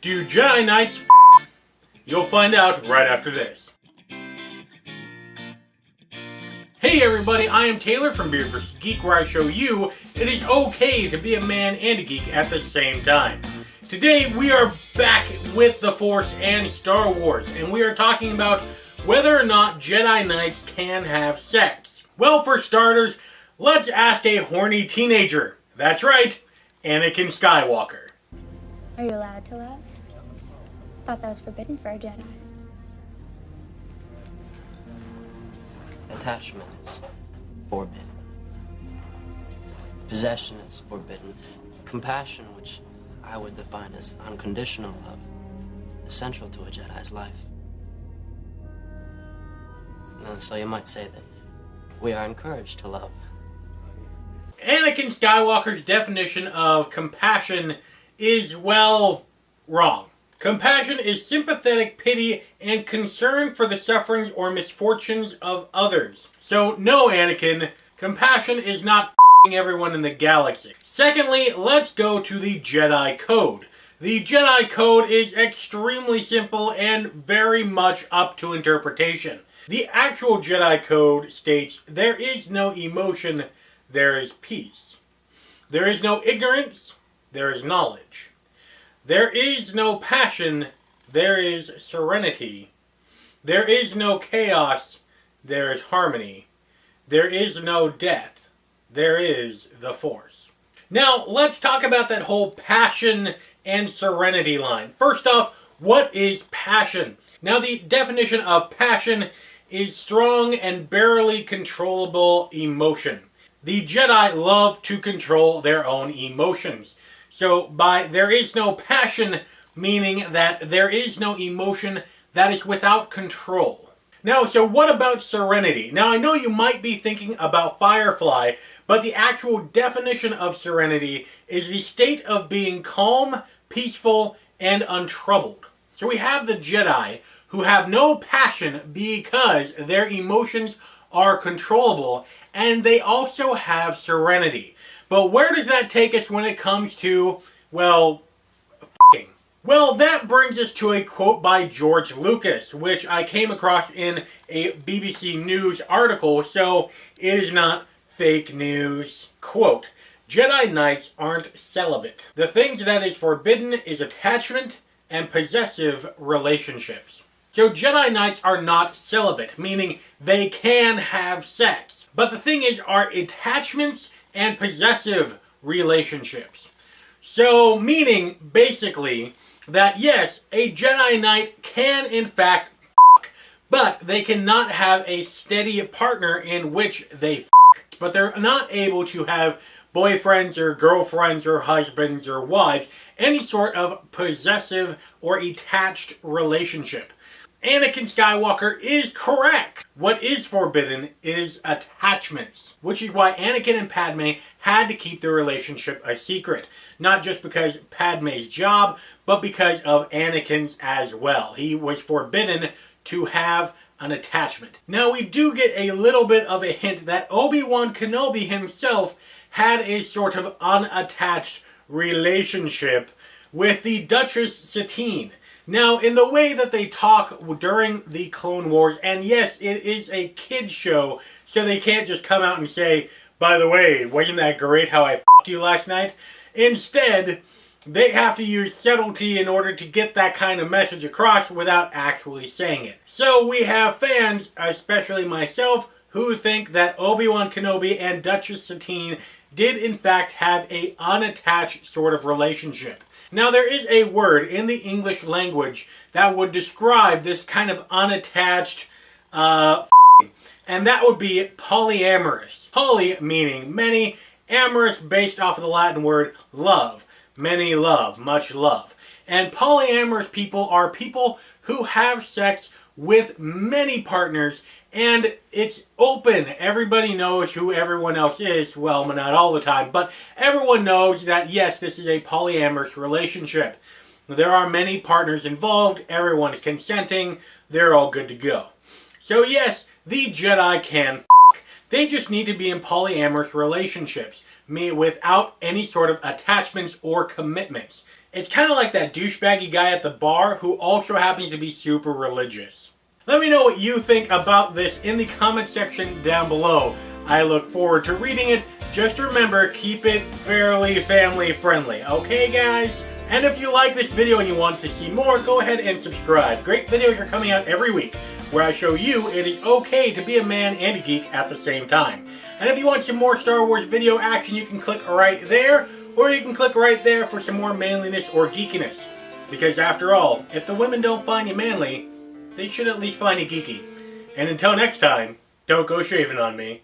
Do Jedi Knights You'll find out right after this. Hey everybody, I am Taylor from Beard vs. Geek, where I show you it is okay to be a man and a geek at the same time. Today we are back with The Force and Star Wars, and we are talking about whether or not Jedi Knights can have sex. Well, for starters, let's ask a horny teenager. That's right, Anakin Skywalker. Are you allowed to love? Thought that was forbidden for a Jedi. Attachment is forbidden. Possession is forbidden. Compassion, which I would define as unconditional love, is central to a Jedi's life. And so you might say that we are encouraged to love. Anakin Skywalker's definition of compassion is, well, wrong. Compassion is sympathetic pity and concern for the sufferings or misfortunes of others. So, no, Anakin, compassion is not f***ing everyone in the galaxy. Secondly, let's go to the Jedi Code. The Jedi Code is extremely simple and very much up to interpretation. The actual Jedi Code states, there is no emotion, there is peace. There is no ignorance, there is knowledge. There is no passion, there is serenity. There is no chaos, there is harmony. There is no death, there is the Force. Now, let's talk about that whole passion and serenity line. First off, what is passion? Now, the definition of passion is strong and barely controllable emotion. The Jedi love to control their own emotions. So by there is no passion, meaning that there is no emotion that is without control. Now, so what about serenity? Now, I know you might be thinking about Firefly, but the actual definition of serenity is the state of being calm, peaceful, and untroubled. So we have the Jedi who have no passion because their emotions are controllable, and they also have serenity. But where does that take us when it comes to, well, f***ing? Well, that brings us to a quote by George Lucas, which I came across in a BBC News article, so it is not fake news. Quote, Jedi Knights aren't celibate. The things that is forbidden is attachment and possessive relationships. So Jedi Knights are not celibate, meaning they can have sex. But the thing is, are attachments and possessive relationships. So, meaning, basically, that yes, a Jedi Knight can in fact f***, but they cannot have a steady partner in which they f***. But they're not able to have boyfriends or girlfriends or husbands or wives, any sort of possessive or attached relationship. Anakin Skywalker is correct. What is forbidden is attachments, which is why Anakin and Padme had to keep their relationship a secret. Not just because Padme's job, but because of Anakin's as well. He was forbidden to have an attachment. Now, we do get a little bit of a hint that Obi-Wan Kenobi himself had a sort of unattached relationship with the Duchess Satine. Now, in the way that they talk during the Clone Wars, and yes, it is a kid's show, so they can't just come out and say, by the way, wasn't that great how I f***ed you last night? Instead, they have to use subtlety in order to get that kind of message across without actually saying it. So we have fans, especially myself, who think that Obi-Wan Kenobi and Duchess Satine did in fact have a unattached sort of relationship. Now, there is a word in the English language that would describe this kind of unattached and that would be polyamorous. Poly meaning many, amorous based off of the Latin word love. Many love, much love. And polyamorous people are people who have sex with many partners, and it's open. Everybody knows who everyone else is. Well, not all the time, but everyone knows that, yes, this is a polyamorous relationship. There are many partners involved. Everyone is consenting. They're all good to go. So, yes, the Jedi can f***. They just need to be in polyamorous relationships, without any sort of attachments or commitments. It's kind of like that douchebaggy guy at the bar who also happens to be super religious. Let me know what you think about this in the comment section down below. I look forward to reading it. Just remember, keep it fairly family friendly. Okay, guys? And if you like this video and you want to see more, go ahead and subscribe. Great videos are coming out every week where I show you it is okay to be a man and a geek at the same time. And if you want some more Star Wars video action, you can click right there, or you can click right there for some more manliness or geekiness. Because after all, if the women don't find you manly, they should at least find you geeky. And until next time, don't go shaving on me.